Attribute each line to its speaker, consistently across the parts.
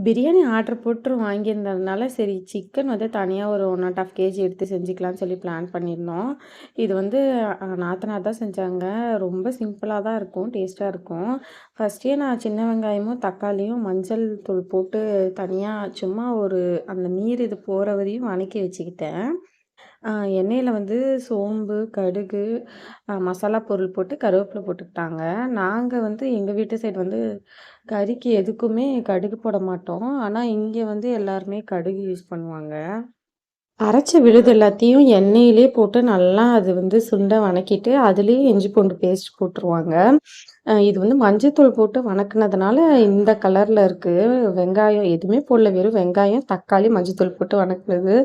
Speaker 1: Biryani order போட்டு வாங்கியிருந்ததுனால, சரி chicken வந்து தனியா ஒரு 1 1/2 கேஜி எடுத்து செஞ்சுக்கலான்னு சொல்லி பிளான் பண்ணியிருந்தோம். இது வந்து நாத்தனார் தான் செஞ்சாங்க. ரொம்ப சிம்பிளா தான் இருக்கும். டேஸ்ட்டா இருக்கும். ஃபர்ஸ்ட்டே நான் சின்ன வெங்காயமும், தக்காளியும் மஞ்சள் தூள் போட்டு தனியா சும்மா ஒரு அந்த நீர் இது போற வரையும் வணக்கி வச்சுக்கிட்டேன். அ எண்ணெயில வந்து சோம்பு, கடுகு, மசாலா பொருள் போட்டு கருவேப்பில போட்டுக்கிட்டாங்க. நாங்க வந்து எங்க வீட்டு சைடு வந்து கறிக்கு எதுக்குமே கடுகு போட மாட்டோம். ஆனா, இங்க வந்து எல்லாருமே கடுகு யூஸ் பண்ணுவாங்க. அரைச்ச விழுது எல்லாத்தையும் எண்ணெயிலே போட்டு நல்லா அது வந்து சுண்ட வணக்கிட்டு, அதிலேயே இஞ்சி பூண்டு பேஸ்ட் போட்டுருவாங்க. இது வந்து மஞ்சத்தூள் போட்டு வணக்குனதுனால இந்த கலர்ல இருக்கு. வெங்காயம் எதுவுமே போடல. வெறும் வெங்காயம், தக்காளி, மஞ்சத்தூள் போட்டு வணக்குனது.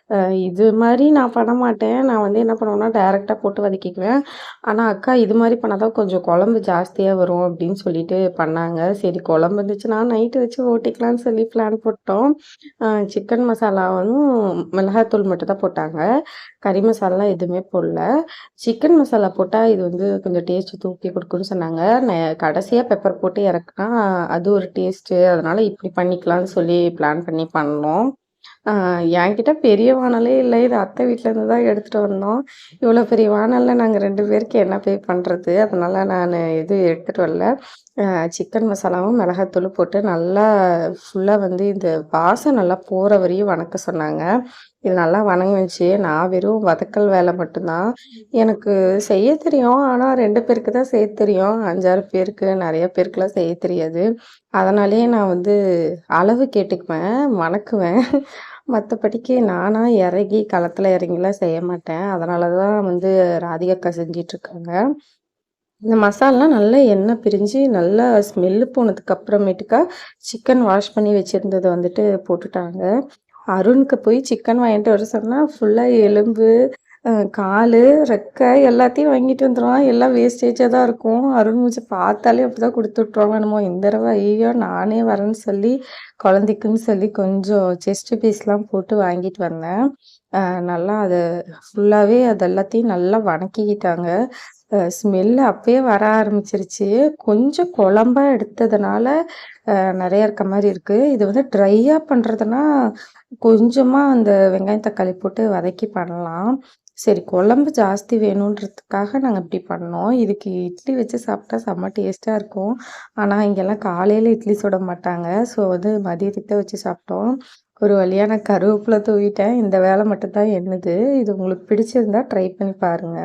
Speaker 1: அ இது மாரி நான் பண்ண மாட்டேன். நான் வந்து என்ன பண்ணுவேன்னா, டைரக்ட்டா போட்டு வதக்கிக்குவேன். ஆனா, அக்கா இது மாரி பண்ணா தான் கொஞ்சம் குழம்பு ஜாஸ்தியா வரும் அப்படின்னு சொல்லிட்டு பண்ணாங்க. சரி குழம்பு இருந்துச்சுன்னா நைட்டு வச்சு ஓட்டிக்கலான்னு சொல்லி பிளான் போட்டோம். சிக்கன் மசாலாவும், மிளகாத்தூள் மட்டும் தான் போட்டாங்க. கறி மசாலாலாம் எதுவுமே போடல. சிக்கன் மசாலா போட்டா இது வந்து கொஞ்சம் டேஸ்ட் தூக்கி குடுக்கும்னு சொன்னாங்க. கடைசியா பெப்பர் போட்டு இறக்குனா அது ஒரு டேஸ்ட்டு. அதனால இப்படி பண்ணிக்கலான்னு சொல்லி பிளான் பண்ணி பண்ணோம். ஆ என்கிட்ட பெரிய வானலே இல்ல. இது அத்தை வீட்லருந்து தான் எடுத்துட்டு வந்தோம். இவ்வளோ பெரிய வானல்ல நாங்க 2 பேருக்கு என்ன போய் பண்றது? அதனால நானு எதுவும் எடுத்துட்டு வரல. அ சிக்கன் மசாலாவும், மிளகாத்தூளும் போட்டு நல்லா ஃபுல்லா வந்து இந்த வாசம் நல்லா போற வரையும் வணக்க சொன்னாங்க. இது நல்லா வணங்குனுச்சு. நான் வெறும் வதக்கல் வேலை மட்டும் தான். எனக்கு செய்ய தெரியும். ஆனா 2 பேருக்கு தான் செய்ய தெரியும். 5, 6 பேருக்கு நெறைய பேருக்குலாம் செய்ய தெரியாது. அதனாலேயே நான் வந்து அளவு கேட்டுக்குவேன், வணக்குவேன். மத்தபடிக்கு நானா இறங்கி களத்துல இறங்கிலாம் செய்ய மாட்டேன். அதனால தான் வந்து ராதிகா அக்கா செஞ்சுட்ருக்காங்க. இந்த மசாலாலாம் நல்லா எண்ணெய் பிரிஞ்சு, நல்லா ஸ்மெல்லு போனதுக்கு அப்புறமேட்டுக்கா, சிக்கன் வாஷ் பண்ணி வச்சிருந்தத வந்துட்டு போட்டுட்டாங்க. அருணுக்கு போய் சிக்கன் வாங்கிட்டு வர சொன்னா, ஃபுல்லா எலும்பு, காலு, ரெக்கை எல்லாத்தையும் வாங்கிட்டு வந்துருவான். எல்லாம் வேஸ்டேஜா தான் இருக்கும். அருண் மூஞ்சி பார்த்தாலே அப்படிதான் குடுத்து விட்டுருவாங்க என்னமோ. இந்த தடவ ஐயய்யோ! நானே வரேன்னு சொல்லி, குழந்தைக்குன்னு சொல்லி கொஞ்சம் செஸ்ட் பீஸ்லாம் போட்டு வாங்கிட்டு வந்தேன். அ நல்லா அத ஃபுல்லாவே அது எல்லாத்தையும் நல்லா வணக்கிக்கிட்டாங்க. ஸ்மெல்லு அப்பயே வர ஆரம்பிச்சிருச்சு. கொஞ்சம் குழம்பா எடுத்ததுனால, நெறைய இருக்க மாரி இருக்கு. இது வந்து ட்ரையா பண்றதுன்னா, கொஞ்சமா அந்த வெங்காயம், தக்காளி போட்டு வதக்கி பண்ணலாம். சரி குழம்பு ஜாஸ்தி வேணுன்றதுக்காக நாங்க இப்டி பண்ணோம். இதுக்கு இட்லி வச்சு சாப்ட்டா செம்ம டேஸ்ட்டா இருக்கும். ஆனா, இங்கெல்லாம் காலையில இட்லி சுட மாட்டாங்க. ஸோ வந்து மதியத்துக்கு தான் வச்சு சாப்ட்டோம். ஒரு வழியா நான் கருவேப்பில தூவிட்டேன். இந்த வேல மட்டும் தான் என்னது. இது உங்களுக்கு பிடிச்சிருந்தா ட்ரை பண்ணி பாருங்க.